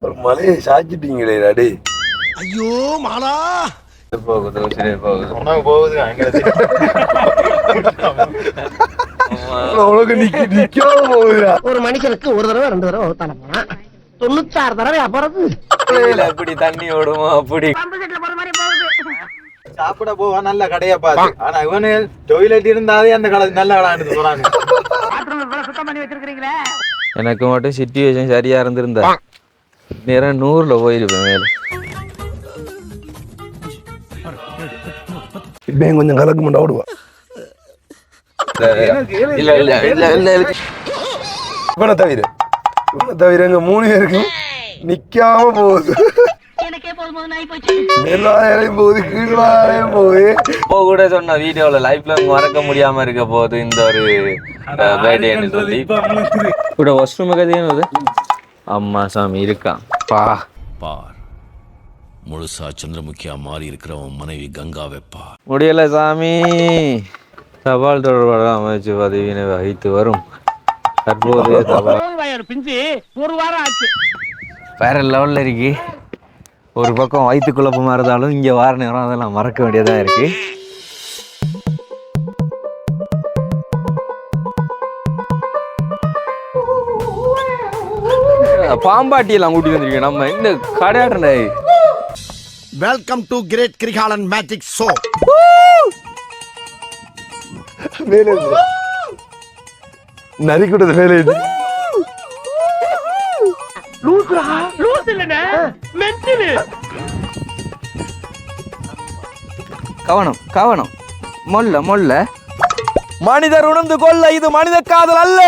ஒரு மலையை சாச்சிட்டீங்களே அடே. ஐயோ மாலா போகுது சரி போகுது உனக்கு போகுது உனக்கு நிக்காம போகுதுடா. ஒரு மனுஷனுக்கு ஒரு தடவை 2 தடவை வகுத்தால போனா 96 தடவை அப்புறது அப்படி தண்ணி ஓடுமோ அப்படி சாப்பிட போவா நல்ல கடையா பார்த்து. ஆனா இவனு டொய்லெட் இருந்தாதே அந்த கடை நல்ல கடான்னு சொல்றாங்க. எனக்கு மட்டும் சிச்சுவேஷன் சரியா இருந்திருந்தா நேரம் 100ல போயிருப்பேன் மேல. இப்ப கொஞ்சம் கலக்கு மட்டும் ஓடுவா. இல்ல இல்ல இல்ல இல்ல இவனை தவிர எங்க 3 பேருக்கும் நிக்காம போகுது. மேலாயிரம் போகுது, கீழாயிரம் போகுது. இப்போ கூட சொன்ன வீடியோல லைஃப்ல மறக்க முடியாம இருக்க போகுது இந்த ஒரு பர்த்டேன்னு சொல்லி. கூட வாஷ்ரூம் கதையானது அம்மா சாமி இருக்கான் பா பார் முழுசா சந்திரமுகியா மாறி இருக்கிறவன் மனைவி கங்காவை பார். முடியல சாமி. தபால் தொடர்பாக அமைச்சு பதவியினை வகித்து வரும் தற்போதைய தபால் பிஞ்சு 1 வாரம் ஆச்சு. வேற லெவல்ல இருக்கு. ஒரு பக்கம் வயிற்று குழப்பமா இருந்தாலும் இங்க வார நேரம் அதெல்லாம் மறக்க வேண்டியதா இருக்கு. பாம்பாட்டி எல்லாம் கூட்டி வந்திருக்கேன் நம்ம இந்த கடையாடனை. Welcome to great Kirikalan magic show. மேலே நரிக்கூட்டது மேலே கவனம் கவனம் மொல்ல மொல்ல மனிதர் உணர்ந்து கொள்ள இது மனித காதல் அல்ல,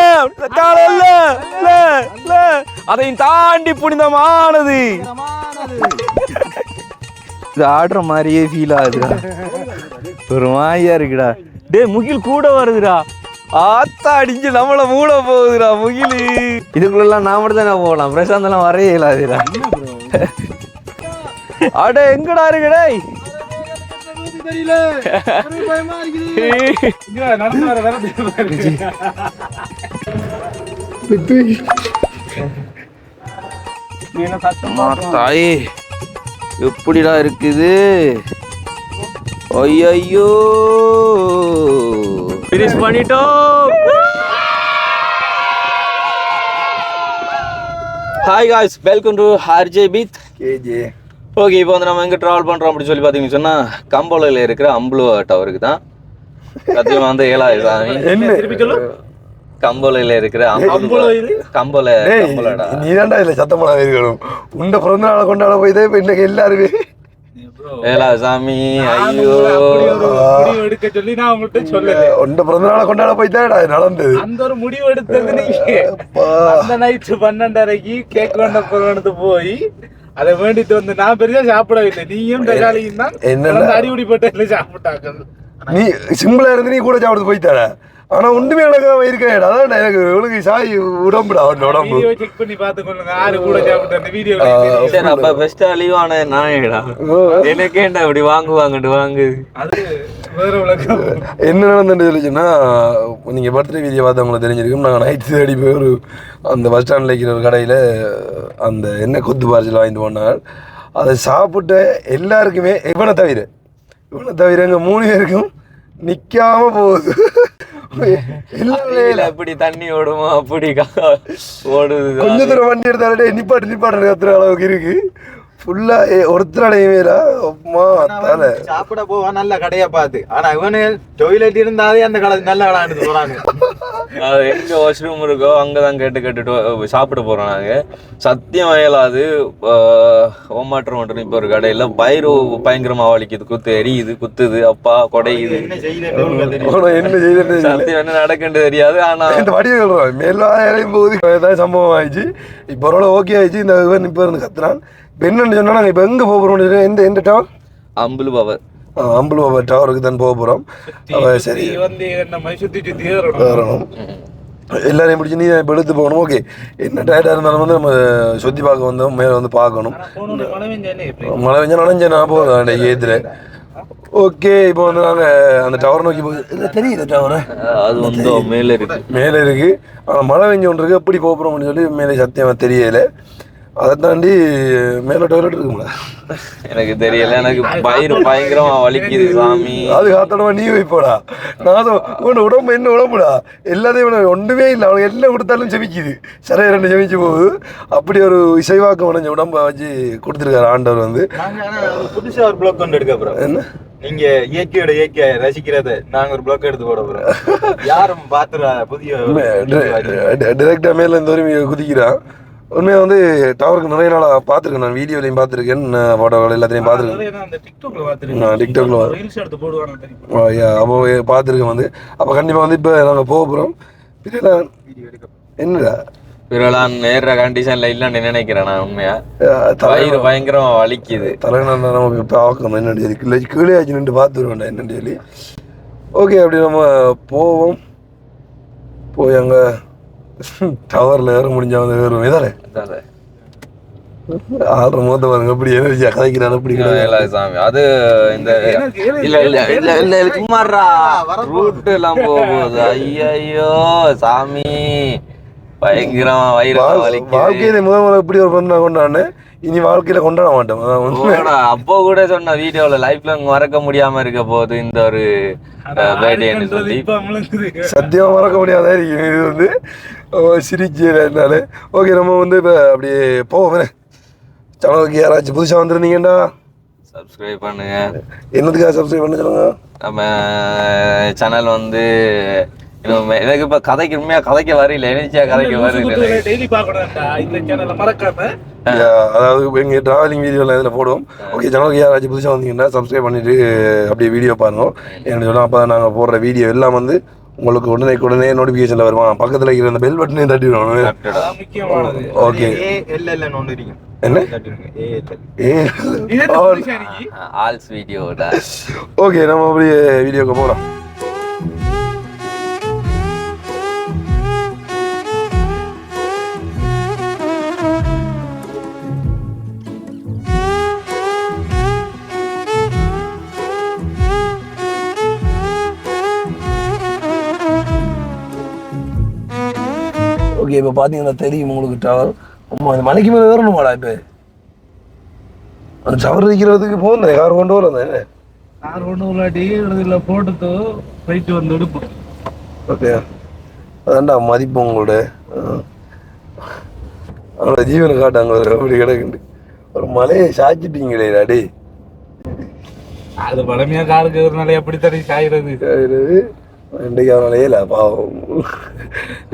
காதல் அல்ல, இல்ல, இல்ல. அதையும் தாண்டி புனிதமானது. இது ஆடுற மாதிரியே ஃபீல் ஆகுதுடா. ஒரு மாயா இருக்குடா. டே முகில் கூட வருதுடா. ஆத்தா அடிஞ்சு நம்மள மூட போகுதுடா முகில். இதுக்குள்ளெல்லாம் நான் மட்டும் தானே போகலாம். பிரசாந்த் எல்லாம் வரையே இல்லாதுடா. அட எங்கடா இருக்குடே? தாயே எப்படிடா இருக்குது? ஐயோ ஃபினிஷ் பண்ணிட்டோம். Hi guys, welcome to RJ பீத் கேஜே. ஓகே, இப்போ வந்து நம்ம எங்கே ட்ராவல் பண்ணுறோம் அப்படின்னு சொல்லி பார்த்தீங்கன்னு சொன்னால் கம்போலையில் இருக்கிற அம்புலு டவருக்கு தான். சத்தியமாக வந்து 7,000 சாமி. கம்போலையில் இருக்கிற கம்போலை கம்போலடா. நீ தான்டா இல்லை சத்தமான இருக்கணும். உண்ட பிறந்த நாளை கொண்டாட போய் தான் இப்போ இன்னைக்கு எல்லாருமே 7,000 சாமி. ஐயோ எடுக்க சொல்லி நான் உங்கள்கிட்ட சொல்லல. உண்ட பிறந்த நாளை கொண்டாட போய் தான் நடந்தது. அந்த ஒரு முடிவு எடுத்தது நீங்க. அந்த நைட்டு 12:30க்கு கேக் கொண்ட போறது போய் அதை வேண்டிட்டு வந்து நான் பெருசா சாப்பிடவில்லை. நீயும் தகாலியும் தான் என்ன அடிப்படி போட்டு சாப்பிட்டாங்க. நீ சிம்பிளா இருந்து நீ கூட சாப்பிட்டு போய்த்தாட. ஆனா ஒன்றுமே நடக்காம இருக்கேன். அதான் எனக்கு உனக்கு சாய் உடம்புடா. உடம்பு செக் பண்ணி பாத்துக்கொள்ளுங்க. ஆறு கூட சாப்பிட்டு அந்த வீடியோ. சரி, அப்ப பெஸ்டா லீவ் ஆன நாயடா. எனக்கேண்டா இப்படி வாங்குவாங்கட்டு வாங்கு. அது வேற உலகம். என்ன நடந்துட்டு சொல்லிச்சுன்னா, நீங்க பர்த்டே வீடியோ பார்த்தவங்களுக்கு தெரிஞ்சிருக்கும். நாங்கள் நைட்டு தேடி போய் ஒரு அந்த பஸ் ஸ்டாண்டில் இருக்கிற ஒரு கடையில் அந்த எண்ணெய் கொத்து பார்சல் வாங்கிட்டு போனாங்க. அதை சாப்பிட்ட எல்லாருக்குமே இவனை தவிர எங்கள் 3 பேருக்கும் நிக்காம போகுது. அப்படி தண்ணி ஓடுமோ அப்படி ஓடுது. கொஞ்ச தூரம் வண்டி எடுத்தாலே நிப்பாட்டு கத்துற அளவுக்கு இருக்கு. ஃபுல்லா ஒருத்தரடையவேரா சாப்பிட போவா நல்ல கடையா பார்த்து. ஆனா இவனு டொய்லெட் இருந்தாதே அந்த கடை நல்ல கடான்னு சொல்றாங்க. எங்க வாஷ்ரூம் இருக்கோ அங்கதான் கேட்டு சாப்பிட போறோம் நாங்க. சத்தியம் வயலாது ஓமாற்றம் மட்டும். இப்ப ஒரு கடையில பயிரோ பயங்கரமா வலிக்குது, குத்து எரியுது, குத்துது, அப்பா கொடையுது. என்ன செய்ய சத்தியம் என்ன நடக்குன்னு தெரியாது. ஆனா இந்த வடிவ சொல்றோம் மேல இறையும் போது ஏதாவது சம்பவம் ஆயிடுச்சு. இப்ப ஓகே ஆயிடுச்சு. இந்த இவன் இப்ப இருந்து கத்துறான். இப்போ என்னென்னு சொன்னா நாங்கள் இப்போ எங்கே போக போகிறோம்? எந்த டவர்? அம்புலு பாபா டவருக்கு தான் போக போகிறோம். சரி வரணும். எல்லாரையும் பிடிச்சி நீ இப்போ எடுத்து போகணும். ஓகே, என்ன டயர்டாக இருந்தாலும் வந்து நம்ம சுற்றி பார்க்க வந்தோம். மேலே வந்து பார்க்கணும். மழை பெஞ்சா நனைஞ்சேன் நான் போகிறேன் ஏத்துல. ஓகே, இப்போ வந்து நாங்கள் அந்த டவர் நோக்கி போய் தெரியுது. டவர் அது வந்து மேலே இருக்கு. ஆனால் மழை பெஞ்சு ஒன்று இருக்கு. எப்படி போகிறோம்னு சொல்லி மேலே சத்தியமாக தெரியலை. அதை தாண்டி மேலே டாய்லெட் இருக்குங்களா? எனக்கு தெரியல, எனக்கு வயிறு பயங்கரமா வலிக்குது சாமி. அது காத்தடமா நீ வைப்போடா. நான் உடம்பு என்ன உடம்புடா, எல்லாத்தையும் ஒன்றுமே இல்லை, அவனுக்கு எல்லாம் கொடுத்தாலும் செமிக்குது, சரியா 2 செமிச்சு போகுது. அப்படி ஒரு இசைவாக்கம் உடஞ்ச உடம்பை வச்சு கொடுத்துருக்காரு ஆண்டவர் வந்து. புதுசா ஒரு பிளாக் கொண்டு எடுக்க போறோம். என்ன நீங்க இயற்கையை ரசிக்கிறத நாங்க ஒரு பிளாக் எடுத்து போட போறோம். யாரும் பாத்துறா புதிய டிரெக்டா மேல இந்த வரையும் குதிக்கிறான். உண்மையாக வந்து டவருக்கு நிறைய நாளாக பார்த்துருக்கேன், நான் வீடியோலையும் பார்த்துருக்கேன், ஃபோட்டோவில் எல்லாத்தையும் பார்த்துருக்கேன். நான் டிக்டாக்ல அப்போ பார்த்துருக்கேன் வந்து. அப்போ கண்டிப்பாக வந்து இப்போ நாங்கள் போக போகிறோம். என்னடா பிறலாம் நேர்ற கண்டிஷன்ல இல்லைன்னு நினைக்கிறேன் நான். உண்மையா வயிறு பயங்கரமா வலிக்குது. தலைவன் நமக்கு பார்க்கணும் என்னன்னு சொல்லி இல்லை கீழே ஆச்சு நின்று பார்த்துருவேன்டா என்னன்னு சொல்லி. ஓகே, அப்படி நம்ம போவோம். போய் அங்கே டவர்ல ஏற முடிஞ்சா வந்து ஏறுவோம். இதானே ஆடுற மோத்த பாருங்க, அப்படி எனர்ஜியா கதைக்கிறாரு. அப்படி சாமி அது இந்த இல்ல இல்ல இல்ல இல்ல சும்மாறா ரூட் எல்லாம் போகுது. ஐயோ சாமி பயங்கரமா வயிறு வலிக்குது. வாழ்க்கையில முதல் இப்படி ஒரு பந்து நான் கொண்டாடினேன், இனி வாழ்க்கையில கொண்டாட மாட்டேன். அப்போ கூட சொன்ன வீடியோல லைஃப்ல மறக்க முடியாம இருக்க போது இந்த ஒரு பர்த்டேன்னு சொல்லி சத்தியமா மறக்க முடியாத இருக்கு இது வந்து. சிரிச்சாலே ஓகே, நம்ம வந்து இப்போ அப்படியே போவோம். சேனலுக்கு யாராச்சும் புதுசாக வந்துருந்தீங்கடா சப்ஸ்கிரைப் பண்ணுங்க. என்னதுக்காக சப்ஸ்கிரைப் பண்ண சொல்லுங்க. நம்ம சேனல் வந்து எனக்கு இப்ப கதைக்கு உண்மையா கதைக்க வரல, எனர்ஜியா கதைக்க வரல. டெய்லி பார்க்கணும்டா இந்த சேனலை மறக்காம. அதாவது எங்கள் ட்ராவலிங் வீடியோலாம் இதில் போடுவோம். ஓகே, சேனலுக்கு யாராச்சும் புதுசாக வந்தீங்கன்னா சப்ஸ்கிரைப் பண்ணிவிட்டு அப்படியே வீடியோ பாருங்க. என்ன சொன்னால் அப்போ தான் நாங்கள் போடுற வீடியோ எல்லாம் வந்து உங்களுக்கு உடனே நோட்டிஃபிகேஷனில் வருமா. பக்கத்தில் இருக்கிற அந்த பெல் பட்டனையும் தட்டி விடணும். ஓகே, என்ன ஆல்ஸ் வீடியோடா. ஓகே, நம்ம அப்படியே வீடியோக்கு போகலாம். ஓகே, இப்போ பார்த்தீங்கன்னா தெரியும் உங்களுக்கு டவர். அந்த மலைக்கு மேலே ஏறணுமாடா? இப்போ அந்த டவர் வைக்கிறதுக்கு போகுது கார் கொண்டு வரேன். கார் கொண்டு விளாட்டி இதில் போட்டு போயிட்டு வந்து எடுப்போம். ஓகே, அதான்டா மதிப்பு உங்களோட. அவனோட ஜீவனை காட்டாங்க அப்படி கிடக்குண்டு. ஒரு மலையை சாய்ச்சிட்டீங்களே டாடி. அது பழமையா காருக்கு ஏறினாலே அப்படித்தானே சாயிறது. இன்றைக்கு அவனாலே இல்லை பாவம்.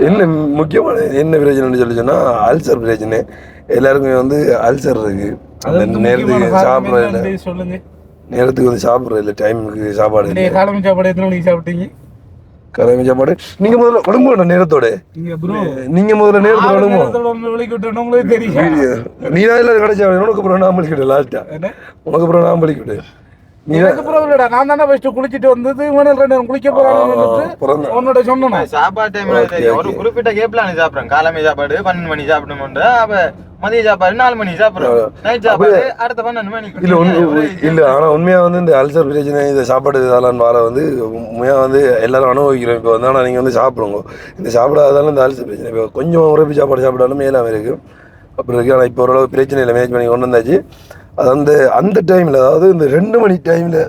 என்ன முக்கியமான என்ன பிரச்சனைன்னு சொல்லி சொன்னால் அல்சர் பிரச்சனை. எல்லாருக்குமே வந்து அல்சர் இருக்கு. நேரத்துக்கு சாப்பிட்றது சொல்லுங்க, நேரத்துக்கு வந்து சாப்பிட்றது இல்லை, டைமுக்கு சாப்பாடு இல்லை. காலமை சாப்பாடு எத்தனை மணிக்கு சாப்பிட்டீங்க? காலமை சாப்பாடு நீங்கள் முதல்ல உடம்பு நேரத்தோட நீங்கள் முதல்ல நேரத்தோட உங்களுக்கு தெரியும். நீ தான் இல்லை கிடைச்சா உனக்கு அப்புறம் நான் பழிக்கிட்டேன். லாஸ்ட்டா உனக்கு அப்புறம் நான் பழிக்கிட்டேன். நான் தானே ஃபர்ஸ்ட் குளிச்சிட்டு வந்தது. குளிக்க போறான்னு உன்னோட சொன்ன சாப்பாடு டைம்ல ஒரு குறிப்பிட்ட கேப்ல சாப்பிடுறேன். காலமே சாப்பாடு 12 மணி சாப்பிடணும், அப்ப மதிய சாப்பாடு 4 மணி சாப்பிடுறோம், நைட் சாப்பாடு அடுத்த 12 மணிக்கு. இல்லை ஆனால் உண்மையாக வந்து இந்த அல்சர் பிரச்சனை இந்த சாப்பாடு இதெல்லாம் வர வந்து உண்மையாக வந்து எல்லாரும் அனுபவிக்கிறோம். இப்போ வந்து ஆனால் நீங்கள் வந்து சாப்பிடுங்க. இந்த சாப்பிடாதாலும் இந்த அல்சர் பிரச்சனை இப்போ கொஞ்சம் உரப்பி சாப்பாடு சாப்பிடாலும் மேலாமல் இருக்குது. அப்படி இருக்குது. ஆனால் இப்போ ஓரளவு பிரச்சனை இல்லை, மேனேஜ் பண்ணி கொண்டு வந்தாச்சு. அது அந்த டைமில், அதாவது இந்த 2 மணி டைமில்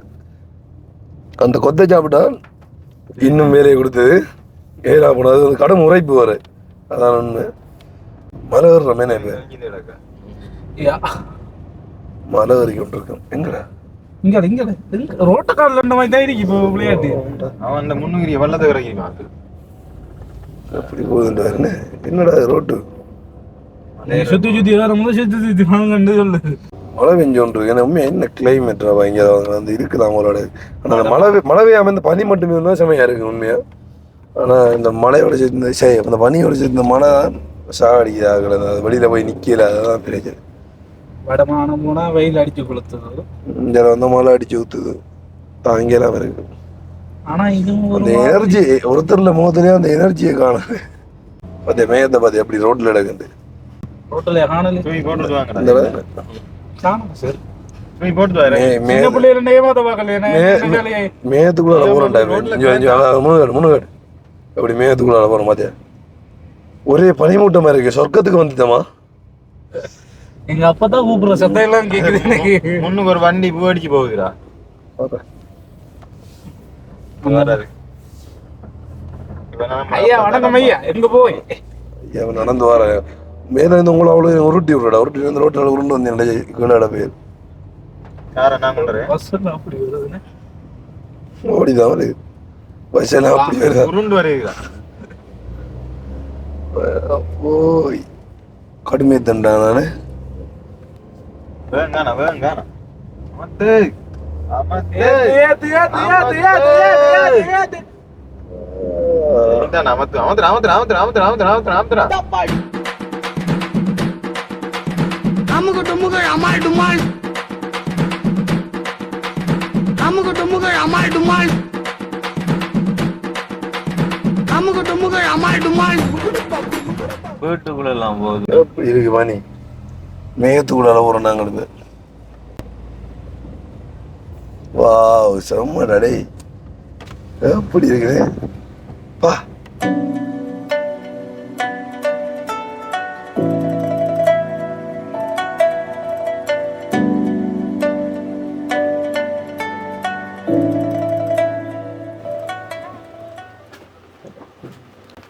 அந்த கொத்தை சாப்பிட்டா இன்னும் வேலையை கொடுத்தது ஏறா போனது. அது வந்து கடும் உரைப்பு வர. அதான் ஒன்று மலை ஏறுற மேனே. இப்போ மலை ஏறி கொண்டிருக்கோம். எங்கடா இங்க ரோட்ட காலில் இந்த மாதிரி தான் இருக்கு இப்போ விளையாட்டு. அவன் அந்த முன்னுகிரிய வெள்ளத்தை இறக்கிடுவான். அப்படி போகுதுன்றாருன்னு. என்னடா ரோட்டு சுத்தி சுத்தி ஏறும்போது சுத்தி வாங்கன்னு சொல்லுது. மழை பெஞ்சோன்று. ஏன்னா உண்மையாக என்ன கிளைமேட்டா இங்கே வந்து இருக்குது அவங்களோட. ஆனால் அந்த மழை பெய்யாமல் இந்த பனி மட்டுமே இருந்தால் செமையாக இருக்குது உண்மையாக. ஆனால் இந்த மழையோட சேர்த்து அந்த பனியோட சேர்த்து இந்த மழை சாகடிக்குது. ஆகலை, அது வெளியில் போய் நிற்கல. அதுதான் பிரச்சனை. வடமானம் போனால் வெயில் அடிச்சு கொளுத்துது, இங்கே வந்து மழை அடிச்சு ஊற்றுது, தாங்கலாம் இருக்கு. ஆனால் இதுவும் அந்த எனர்ஜி ஒருத்தரில் முகத்துலேயே அந்த எனர்ஜியை காணுது. அந்த மேயத்தை பார்த்து எப்படி ரோட்டில் எடுக்குது. ரோட்டில் காணல மேயத்துக்குள்ள போறோம் டைம். முன்னுகாடு அப்படி மேயத்துக்குள்ள போறோம். மாத்தியா ஒரே பனிமூட்டமா இருக்கு. சொர்க்கத்துக்கு வந்துட்டோமா? எங்க அப்பதான் கூப்பிடுற சத்தம் எல்லாம் கேக்குது எனக்கு. முன்னுக்கு ஒரு வண்டி பூ அடிச்சு போகுதுடா. வராது. ஐயா வணக்கம் ஐயா, எங்க போய் அவன் நடந்து வர மேல இருந்து உங்களை அவ்வளோ உருட்டி விடுறா, உருட்டி வந்து ரோட்டில் உருண்டு வந்து கீழே பேர் காரை நான் கொண்டுறேன். பஸ் அப்படி வருதுன்னு ஓடிதான் வருது பஸ் எல்லாம் அப்படி வருதா உருண்டு வருகிறா. போய் கடுமையை தண்டா நானு வேங்கானா வேங்கானா அமத்து அமத்து இந்தாண்ணா, அமத்து அமத்து அமத்து அமத்து அமத்து அமத்து அமத்து அமத்துடா. அமுகு டுமுகு அமால் டுமால் அமுகு டுமுகு அமால் டுமால் அமுகு டுமுகு அமால் டுமால். வீட்டுக்குள்ள எல்லாம் போகுது. எப்படி இருக்கு பாணி மேகத்துக்குள்ள அளவு நாங்களுக்கு வாவ் செம்மடா டேய் எப்படி இருக்குது பா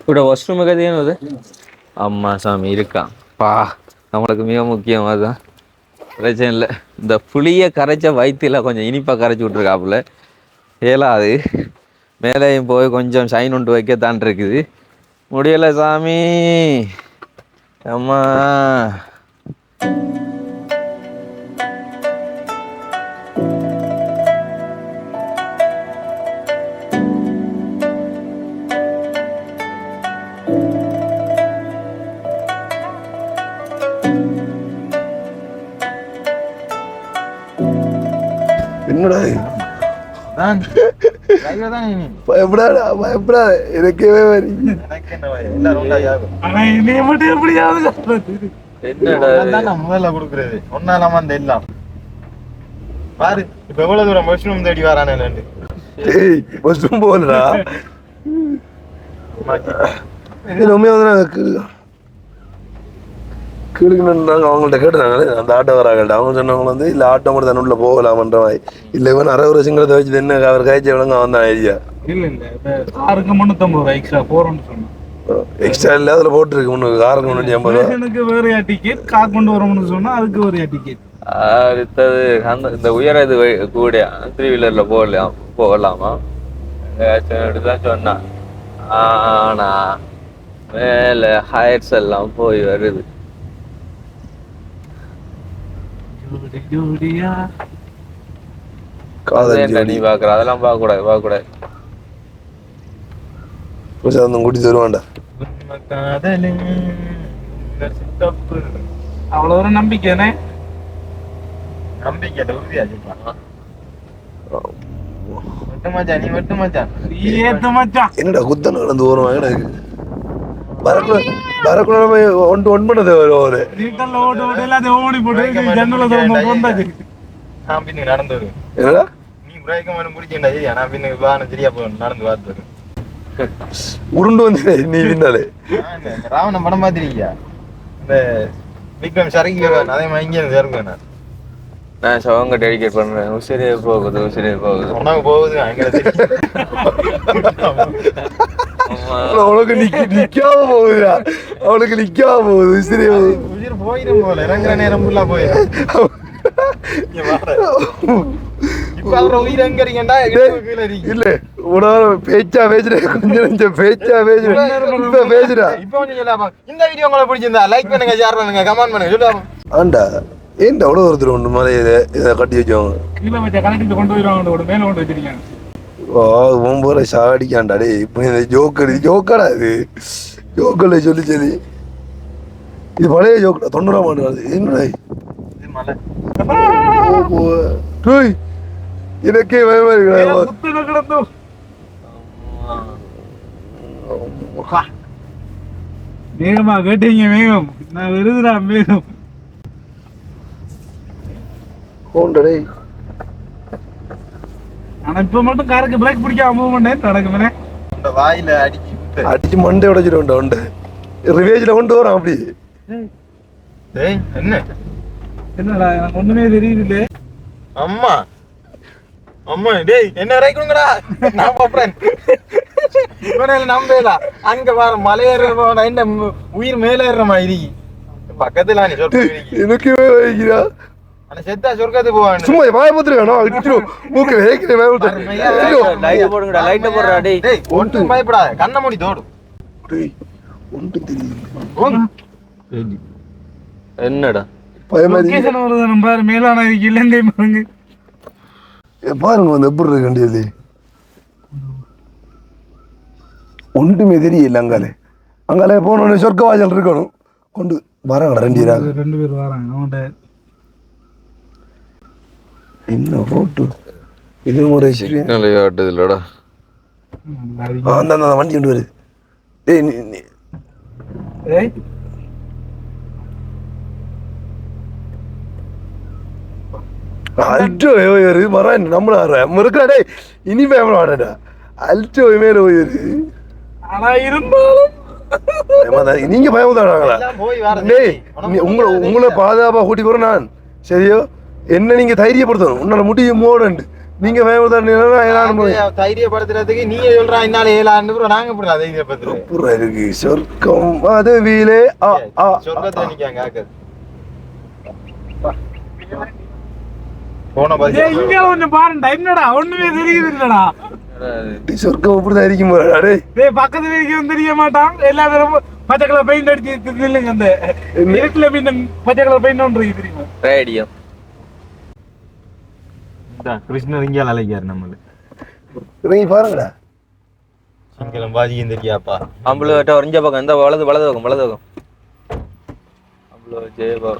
ഇവിടെ വാഷ്റൂം ഒക്കെ ചെയ്യുന്നത് அம்மா சாமி இருக்கான் பா, நம்மளுக்கு மிக முக்கியம் அதுதான். பிரச்சனை இல்லை. இந்த புளியை கரைச்ச வயிற்றில் கொஞ்சம் இனிப்பாக கரைச்சி விட்ருக்காப்புல ஏலாது. மேலேயும் போய் கொஞ்சம் ஷைன் ஒன்று வைக்கத்தான் இருக்குது. முடியலை சாமி அம்மா. என்னடா தான் டிரைவர் தான் நீ. பயப்படாடா பயப்படா எனக்கே வரி எனக்கு என்ன பயம்? எல்லாரும் உண்டாகும். ஆனா என்னைய மட்டும் எப்படியாவது காப்பாத்து. என்னடா நான் முதல்ல கொடுக்குறது ஒன்னாலாம அந்த எல்லாம் பாரு. இப்ப எவ்வளவு தூரம் மஷ்ரூம் தேடி வரானே. ஏய் பஸ்ஸும் போகலடா இது உண்மையாக வந்து நாங்கள் கீழுக்குன்னு நாங்கள் அவங்கள்ட்ட கேட்டுனாங்களே அந்த ஆட்டோ வராங்கள்ட்ட. அவங்க சொன்னவங்க வந்து இல்லை ஆட்டோ மட்டும் தன்னுள்ள போகலாமன்ற மாதிரி. இல்லை இவன் அரை ஒரு சிங்களத்தை வச்சுட்டு என்ன அவர் காய்ச்சி விளங்க அவன் தான் ஐடியா. இல்ல இல்ல காருக்கு 350 ரூபாய் எக்ஸ்ட்ரா போறோம்னு சொன்னான். எக்ஸ்ட்ரா இல்லை அதில் போட்டுருக்கு முன்னுக்கு காருக்கு 350 ரூபா. எனக்கு வேறையா டிக்கெட், கார் கொண்டு வரோம்னு சொன்னா அதுக்கு வேறையா டிக்கெட். அடுத்தது அந்த இந்த உயர இது கூட 3 வீலர்ல போகலாமா தான் சொன்னான். ஆனா மேல ஹைட்ஸ் எல்லாம் போய் வருது. காதல் நீ பாக்குற அதெல்லாம் பார்க்க கூடாது பார்க்க கூடாது. பிரசாதம் கூட்டி தருவான்டா. அவ்வளவு ஒரு நம்பிக்கைனே. நம்பிக்கை உறுதியாச்சுப்பா. வெட்டு மச்சான், நீ வெட்டு மச்சான். ஏத்து மச்சான். என்னடா குத்தனை நடந்து வருவாங்க எனக்கு வரக்குள்ள ஒன் பண்ணது ஒரு நீட்டல்ல ஓடு ஓடு எல்லாத்தையும் ஓடி போட்டு ஜன்னல திறந்து வந்தாச்சு. நான் பின்னுக்கு நடந்து வருவேன். என்னடா நீ பிரேக்கம் வேணும் முடிச்சேன்டா. சரியா நான் பின்னுக்கு வான்னு சரியா போவேன். நடந்து பார்த்து வருவேன். உருண்டு வந்து நீ பின்னாலே ராவணன் படம் பார்த்துருக்கியா? இந்த விக்ரம் சரக்கு வருவான். அதே மாதிரி இங்கே சேருவேன். நான் சவங்க டெடிகேட் பண்றேன். உசிரே போகுது உசிரே போகுது. உனக்கு போகுது அவனுக்கு நிக்காம போகுதுடா. அவனுக்கு நிக்காம போகுது சரி உயிர் போயிடும் போல. இறங்குற நேரம் ஃபுல்லா போயிடும். இப்ப அவரை உயிர் எங்க இருக்கேன்டா? இல்ல உடனே பேச்சா பேசுறேன். கொஞ்சம் பேச்சா பேசுறேன். இப்ப பேசுறா. இப்ப கொஞ்சம் சொல்லாமா? இந்த வீடியோ உங்களுக்கு பிடிச்சிருந்தா லைக் பண்ணுங்க, ஷேர் பண்ணுங்க, கமெண்ட் பண்ணுங்க. சொல்லாமா? ஆண்டா ஏன்டா அவ்வளோ ஒருத்தர் ஒன்று மாதிரி இதை கட்டி வச்சவங்க கீழே வச்ச கலெக்டர் கொண்டு வருவாங்க. மேல கொண்டு வச்சிருக்காங்க. போற சாடிக்காண்டா டே. இப்போ இந்த ஜோக்கடா இது ஜோக்கல்ல சொல்லி சொல்லி இது பழைய ஜோக்கடா 90ஆம் ஆண்டு வருது. என்னடா எனக்கே பயமா இருக்கு. மேகமா கேட்டீங்க? மேகம் நான் விருதுடா மேகம். போண்டடே ஆனா இப்ப மட்டும் காருக்கு பிரேக் பிடிக்காம மூவ் பண்ணேன் நடக்குமே. இந்த வாயில அடிச்சு மண்டை உடைச்சிட்டு உண்டு ரிவேஜ்ல கொண்டு வரோம் அப்படி. என்ன என்னடா எனக்கு ஒண்ணுமே தெரியுது. அம்மா அம்மா டேய் என்ன இறக்குங்கடா நான் பாப்பறேன் இவனால நம்பேடா அங்க வர மலையேறவன என்ன உயிர் மேல ஏறற மாதிரி பக்கத்துல நீ சொர்க்கம் எனக்கு வைக்கிறா அன செத்தா சொர்க்கத்துக்கு போவானே சும்மா வாய போத்துறேன் இட்டு மூக்கு வேக்கிற வேவு லைட் போடுங்கடா லைட் போடுறா டேய் டேய் ஒண்ணும் பயப்படாத கண்ண மூடி தோடு டேய் ஒன்று தெரியும் என்னடா பயமாரி லொகேஷன் வருது நம்ம மேலான இலங்கை பாருங்க. பாருங்க வந்து எப்படி இருக்கு கண்டியது ஒன்றுமே தெரியல அங்காலே போனோடனே சொர்க்க வாசல் இருக்கணும் கொண்டு வராங்கடா 2 பேர் வராங்க அவன்கிட்ட. என்ன போட்டு இது முறை சரி ஆட்டுது இல்லடா அந்த வண்டி கொண்டு வருது டேய் ஏய் அல்ட்டோ போயிரு வரேன் நம்மள முறுக்கடா இனி பயப்படாடா அல்ட்டோ மேல போயிரு ஆனா இருந்தாலும் நீங்க பயமுதாடாங்களா எல்லாம் போய் வர டேய் உங்களை பாதுகாப்பா கூட்டி போறேன் நான் சரியோ என்ன நீங்க தைரியப்படுத்தணும் உன்னால முடியும் மோடண்டு நீங்க பயமுதா தைரியப்படுத்துறதுக்கு நீயே சொல்றா என்னால 7 நாங்க போடுறா தைரியப்படுத்துறோம் இருக்கு சொர்க்கம் அதுவிலே சொர்க்கத்துல நிக்காங்க ஆக்க போன பாதி இங்க கொஞ்சம் பாருடா என்னடா ஒண்ணுமே தெரியுது இல்லடா. சொர்க்கம் அப்படிதான் இருக்கும் போடா டேய் டேய் பக்கத்துல இருக்கவன் தெரிய மாட்டான். எல்லா பேரும் பச்சை கலர் பெயிண்ட் அடிச்சு நில்லுங்க. அந்த இருட்டுல மீன் பச்சை கலர் பெயிண்ட் ஒன்று இருக்கு தெரியுமா? ரேடியோ கிருஷ்ணர் இங்கே அழைக்காரு நம்மள இறங்கி பாருங்கடா சிங்களம் பாதிக்கும் தெரியாப்பா அம்பளு ஒரஞ்ச பக்கம் இந்த வலது பக்கம் அம்பளு ஜெயபா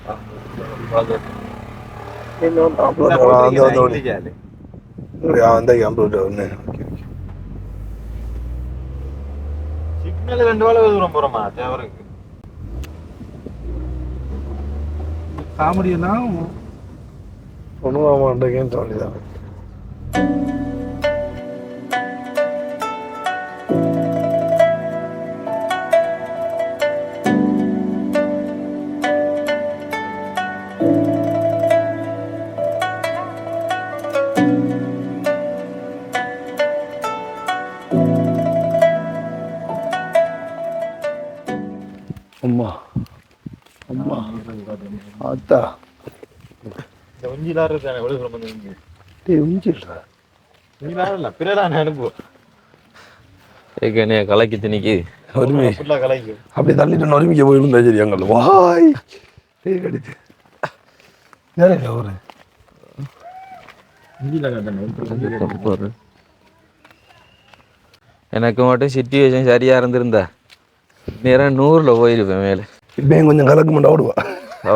சிக்னல் 2 வேளை தூரம் போறோமா தேவருக்கு காமெடி எல்லாம் ஒண்ணுவாமாண்டேன்னு தோணிதான் அம்மா அம்மா ஆத்தா இந்த உஞ்சிலாரு இருக்கானே எவ்வளவு தூரம் வந்து டேய் உஞ்சில்றா உஞ்சிலாரு இல்ல பிறரான அனுப்பு ஏகனே கலக்கி திணிக்கு ஒருமே ஃபுல்லா கலைக்கு அப்படி தள்ளிட்டு நொறுமிக்க போயிருந்தா சரி அங்கே வாய் டேய் கடிச்சு யாரே ஒரு உஞ்சில காட்டணும் எனக்கு மட்டும் சிச்சுவேஷன் சரியா இருந்திருந்தா நேரம் 100ல போயிருப்பேன் மேலே இப்போ கொஞ்சம் கலக்கு மட்டும் ஓடுவா ஓ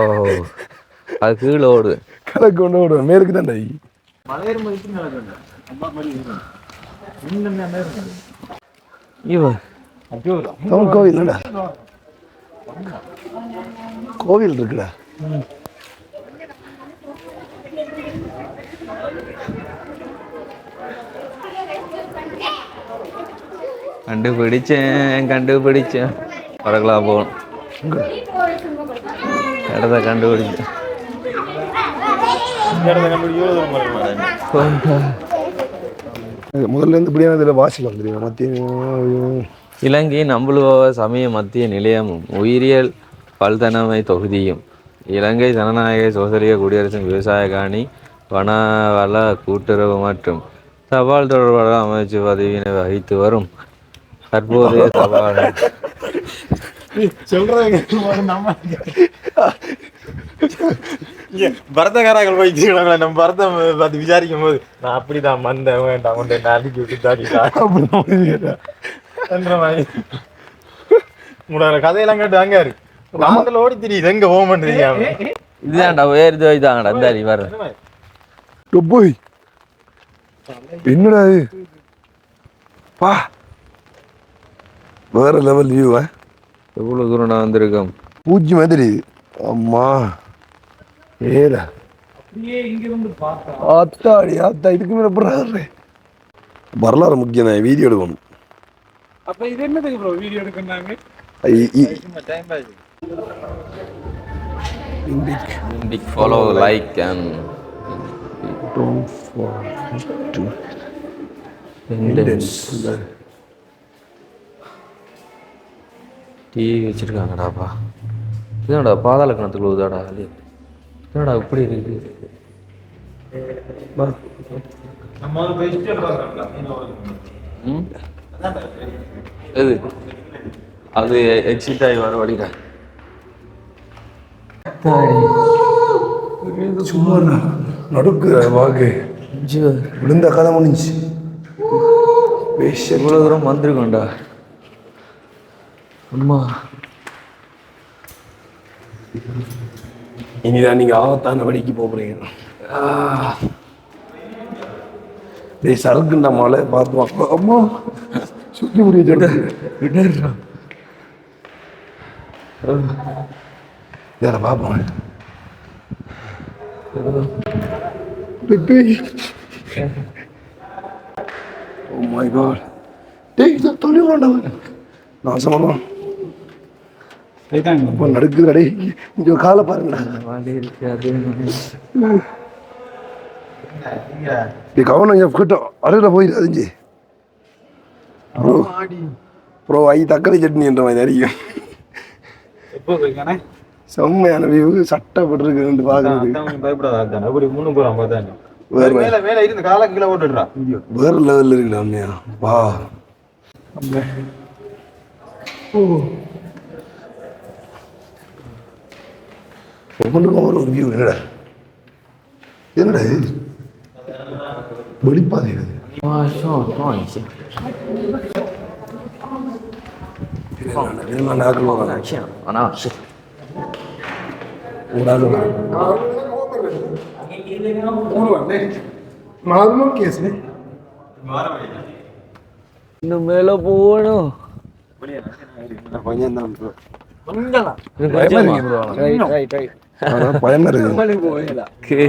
அது கீழே ஓடுவேன் கலக்கு கொண்டு ஓடுவேன் மேலுக்கு தான் டை மலையேறு மதிப்பு நடக்கணும் அம்மா மாதிரி இவன் கோவில் என்னடா கோவில் இருக்குடா கண்டுபிடிச்சேன் பறக்கலாம் போகணும் இடத்த கண்டுபிடிச்சேன் முதல்ல இருந்து இப்படியான இதில் வாசிக்கலாம் தெரியுமா மத்திய இலங்கை நம்புலுவ சமய மத்திய நிலையமும் உயிரியல் பல்தனமை தொகுதியும் இலங்கை ஜனநாயக சோசலிய குடியரசின் விவசாய காணி வனவள கூட்டுறவு மற்றும் தபால் தொடர்பாளர் அமைச்சு பதவியினை வகித்து வரும் தற்போதைய தபால் பரதக்காரர்கள் போய் நம்ம பரதம் பார்த்து விசாரிக்கும் போது நான் அப்படிதான் மந்தேன் வேண்டாம் கொண்டு நாளைக்கு விட்டு உங்களோட கதையெல்லாம் கேட்டு அங்க இருக்கு நாங்கள் ஓடி தெரியுது எங்க போக மாட்டேங்க இதுதான்டா உயர்ந்து வைத்தாங்கடா இந்த அடி வர போய் என்னடா இது பா வேற லெவல் வியூவா எவ்வளவு தூரம் நான் வந்திருக்கேன் பூஜ்ஜியமா தெரியுது அம்மா ஏடா ஆத்தாடி ஆத்தா இதுக்கு மேல போறாரு வரலாறு முக்கியம் தான் வீடியோ எடுக்கணும் அப்ப இது என்னது ப்ரோ வீடியோ எடுக்கறாங்க ஐ- இ- டைம் ஆச்சு Indic follow, like and don't forget to indents. TV வச்சிருக்காங்கடாப்பா. இதோட பாதாள கிணத்துக்குள்ள உதாடா அது என்னடா இப்படி இருக்கு. எது அது எக்ஸிட் ஆகி வர வழிடா. சும்மா நடுக்கு வாக்கு விழுந்த கதை முடிஞ்சு இவ்வளோ தூரம் வந்திருக்கோண்டா. அம்மா இனிதான் நீங்க ஆபத்தான வழிக்கு போறீங்க. சரக்கு நம்மளால பார்த்து அம்மா சுற்றி முடிய வேற பார்ப்போம். Oh my god. டேய் இத தொலை வேண்டாம். நான் சமமா இப்போ நடக்குது. டேய் இங்க காலை பாருங்கடா. வாடி இருக்காது. டேய் கவனம் இங்க கிட்ட அரையில போயிடாதீங்க. ப்ரோ ஐ தக்காளி சட்னி என்ற மாதிரி அறியும். எப்போ போய்க்கானே செம்மையான வியூ சட்டை போட்டுருக்கு பாக்குறது. பயப்படாத அப்படி முன்னு போறான் பார்த்தாங்க. வேற மேல இருந்து காலை கீழே ஓட்டுடுறான். வேற லெவல்ல இருக்குடா அம்மையா. வா ஒவ்வொன்றுக்கும் ஒரு வியூ. என்னடா என்னடா வெளிப்பாதை இது. நாக்கள் வராங்க. அண்ணா இன்னும் மேல போகணும். பயமா இருக்கு.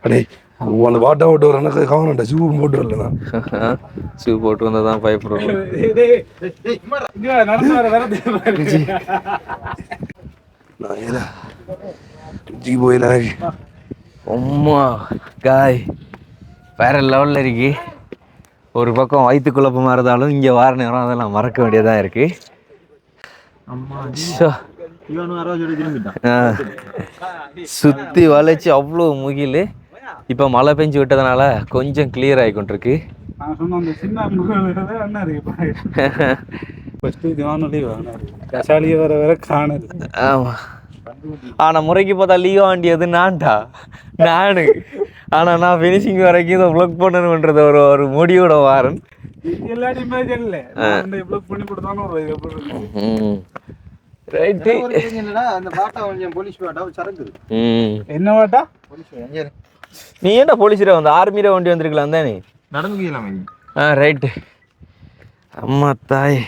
அடே அந்த வாட்டா ஓட்டு வர எனக்கு கவனம்டா. ஷூ போட்டு வரல. ஷூ போட்டு வந்தா தான் பயப்படுறோம். நான் ஏதா ஜி போயில அம்மா காய் வேற லெவலில் இருக்கு. ஒரு பக்கம் வயிற்று குழப்பமாக இருந்தாலும் இங்கே வார நேரம் அதெல்லாம் மறக்க வேண்டியதாக இருக்கு. சுற்றி வளைச்சி அவ்வளோ முகில். இப்போ மழை பெஞ்சு விட்டதுனால கொஞ்சம் கிளியர் ஆகி கொண்டிருக்கு. ஆமாம். ஆனால் முறைக்கு பார்த்தா லீவ் வேண்டியது நான்டா நானு. ஆனால் நான் ஃபினிஷிங் வரைக்கும் இதை ப்ளக் பண்ணணுன்றது ஒரு முடியோட வாரன். என்ன வாட்டா நீ ஏன்டா போலீஸில் வந்து ஆர்மியில வண்டி வந்திருக்கலாம் தானே நடந்து ரைட்டு. அம்மா தாய்.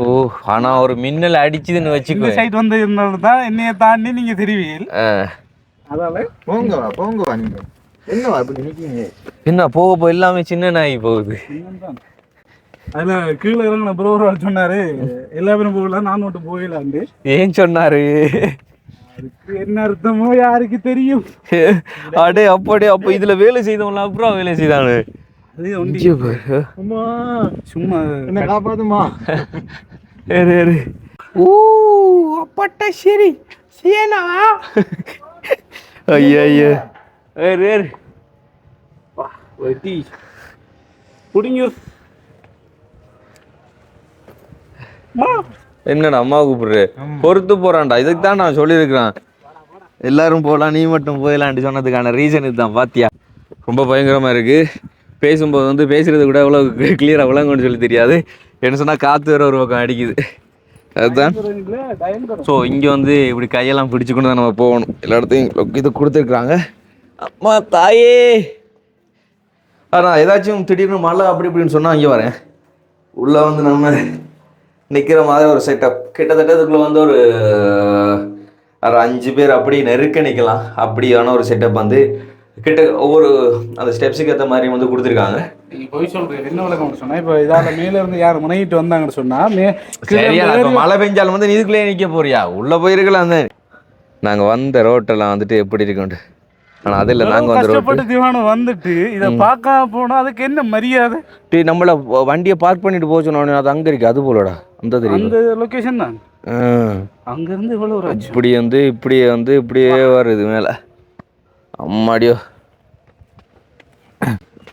ஓ ஆனா ஒரு மின்னல் அடிச்சுதுன்னு வச்சுக்கோ. சைட் வந்து இருந்தாலும் தான் என்னைய தாண்டி நீங்க தெரிவீங்க. அதால போங்க நீங்க என்னவா இப்படி நிக்கீங்க? என்ன போக போய் எல்லாமே சின்ன நாய் போகுது. அதுல கீழே இறங்கின ப்ரோவர் சொன்னாரு எல்லா பேரும் போகலாம் நான் மட்டும் போகலான்னு. ஏன் சொன்னாரு? அதுக்கு என்ன அர்த்தமோ யாருக்கு தெரியும். அடே அப்படியே அப்ப இதுல வேலை செய்தவங்கள அப்புறம் வேலை செய்தானு. சும்மா என்ன காப்பாத்துமா? ஓ அப்பட்ட சரி சேனாவா? ஐயா ஐயா வெட்டி புடிங்க. என்னடா அம்மா கூப்பிடுற? பொறுத்து போறான்டா. இதுக்கு தான் நான் சொல்லியிருக்கிறேன் எல்லாரும் போகலாம் நீ மட்டும் போயிடலான்ட்டு சொன்னதுக்கான ரீசன் இதுதான். பாத்தியா ரொம்ப பயங்கரமா இருக்கு. பேசும்போது வந்து பேசுறது கூட எவ்வளோ கிளியராக விளங்குன்னு சொல்லி தெரியாது. என்ன சொன்னால் காற்று வேற ஒரு பக்கம் அடிக்குது. அதுதான். ஸோ இங்கே வந்து இப்படி கையெல்லாம் பிடிச்சிக்கொண்டு தான் நம்ம போகணும். எல்லா இடத்தையும் இது கொடுத்துருக்குறாங்க. அம்மா தாயே. ஆனால் ஏதாச்சும் திடீர்னு மழை அப்படி இப்படின்னு சொன்னால் இங்கே வரேன். உள்ளே வந்து நம்ம நிற்கிற மாதிரி ஒரு செட்டப். கிட்டத்தட்ட இதுக்குள்ளே வந்து ஒரு 5 பேர் அப்படி நெருக்க நிற்கலாம். அப்படியான ஒரு செட்டப் வந்து கிட்ட ஒவ்வொரு அந்த ஸ்டெப்ஸுக்கு ஏற்ற மாதிரி வந்து கொடுத்துருக்காங்க. நீ போய் சொல்றீங்க என்ன விளக்கம் சொன்னா இப்போ இதால மேல இருந்து யார் முனையிட்டு வந்தாங்கன்னு சொன்னா சரியா இப்ப மழை பெஞ்சாலும் வந்து இதுக்குள்ளே நிக்க போறியா உள்ள போயிருக்கலாம் தான். நாங்க வந்த ரோட்டெல்லாம் வந்துட்டு எப்படி இருக்குண்டு. ஆனா அது இல்ல நாங்க வந்து கஷ்டப்பட்டு திவானம் வந்துட்டு இதை பார்க்காம போனா அதுக்கு என்ன மரியாதை? நம்மள வண்டியை பார்க் பண்ணிட்டு போக சொன்னோடனே அது அங்க இருக்கு அது போலடா அந்த தெரியும் அந்த லொகேஷன் தான் அங்க இருந்து இவ்வளவு ஒரு இப்படி வந்து இப்படியே வருது மேல. அம்மாடியோ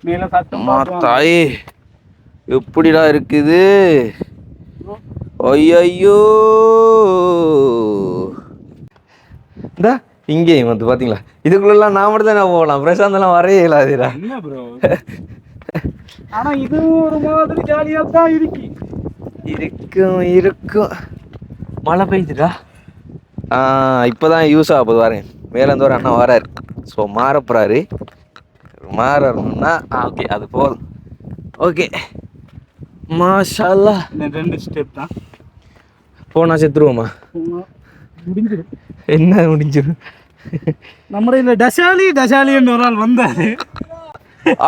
மேல சத்தம் தாயே எப்படிடா இருக்குது. ஐயோ இந்தா இங்கேயும் வந்து பாத்தீங்களா இதுக்குள்ளெல்லாம் நான் மட்டும் தான் போகலாம். பிரசாந்தெல்லாம் வரையே இல்லாதீரா. என்ன ப்ரோ ஆனா இது ஒரு மாதிரி ஜாலியா தான் இருக்கும். மழை பெய்யுதுடா. இப்போதான் யூஸ் ஆக போகுது வரேன். மேலே இருந்து ஒரு அண்ணா வராரு. ஸோ மாறப்போறாரு. மாறணும்னா ஓகே அது போதும். ஓகே மாஷா அல்லாஹ். 2 ஸ்டெப் தான் போனா செத்துருவோமா? முடிஞ்சிடும். என்ன முடிஞ்சிடும்? நம்ம இந்த டசாலின்னு ஒரு ஆள் வந்தாரு.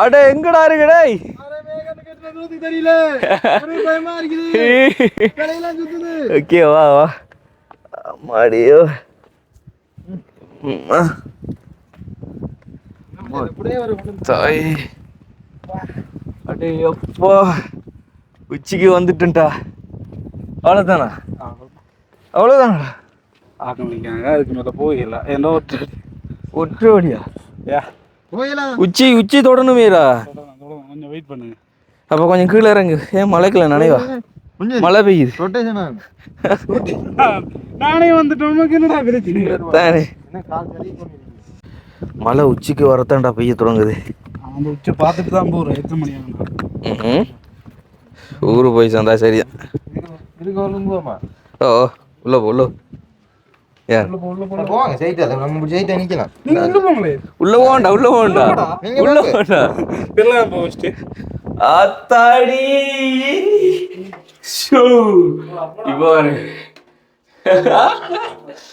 அட எங்கடா இருக்குடே? தெரியல பயமா இருக்குது. ஓகே வா மாடியோ. தாய் அடே அப்பா உச்சிக்கு வந்துட்டா. அவ்வளோதானா? அவ்வளோதானா? ஆரம்பிக்காங்க அதுக்கு மேலே போயிடலாம். என்ன ஒற்று வழியா? போயிடலாம். உச்சி தொடணுமேரா. கொஞ்சம் வெயிட் பண்ணுங்க. அப்போ கொஞ்சம் கீழே இறங்கு. ஏன் மழைக்குள்ள நனைவா? மழை பெய்யுது. நானே வந்துட்டோம். என்னடா பிரச்சனை தானே மழை உச்சிக்கு வரத்தான்டா பெய்ய தொடங்குது. அந்த உச்சி பார்த்துட்டு தான் போகிறோம். எத்தனை மணி ஆகும்? ஊரு போய் சேர்ந்தா சரிதான். ஓ உள்ள போ யார் உள்ள போண்டா ஆத்தாடி.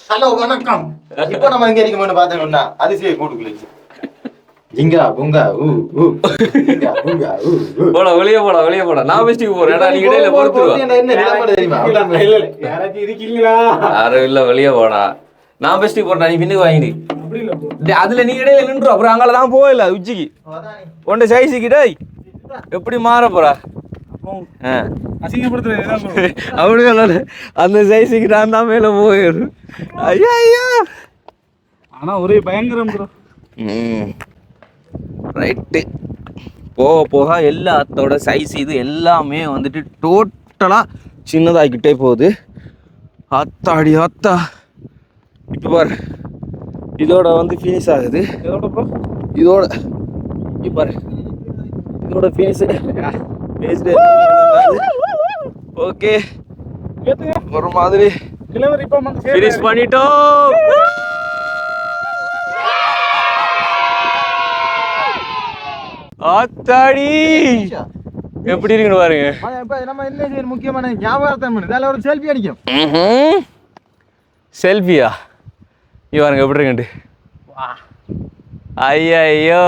ஹலோ வணக்கம். இப்போ நம்ம எங்க இருக்கோம்னு பார்த்தோம்னா அதிசய கூட்டுக்குள்ள ஜிங்கா புங்கா போடா வெளியே போடா. நான் பெஸ்டிக்கு போறேன். நீ இடையில பொறுத்துருவா. என்ன நிலைப்பாடு தெரியுமா? யாராச்சும் இருக்கீங்களா? யாரும் இல்ல வெளியே போடா. நான் பெஸ்டிக்கு போறேன். நீ பின்னுக்கு வாங்கிடு. அதுல நீ இடையில நின்று அப்புறம் அங்கதான் போயில உச்சிக்கு ஒன்றை சைஸுக்கிட்ட எப்படி மாற போறா? அப்படி அந்த சைஸுக்கு நான் தான் மேல போயிடும். ஐயா ஆனா ஒரே பயங்கரம் ப்ரோ. ரைட்டு. போக எல்லாத்தோட சைஸ் இது எல்லாமே வந்துட்டு டோட்டலாக சின்னதாகிக்கிட்டே போகுது. ஆத்தாடி ஆத்தா. இப்போ பாரு இதோட வந்து ஃபினிஷ் ஆகுது. இதோட ஃபினிஷ் ஓகே ஒரு மாதிரி ஃபினிஷ் பண்ணிட்டோம். ஆத்தாடி எப்படி இருக்குன்னு பாருங்க. நம்ம என்ன முக்கியமான ஞாபகம் பண்ணு. ஒரு செல்ஃபி அடிக்கும். செல்ஃபியா? நீ பாருங்க எப்படி இருக்குண்டு. ஐயோ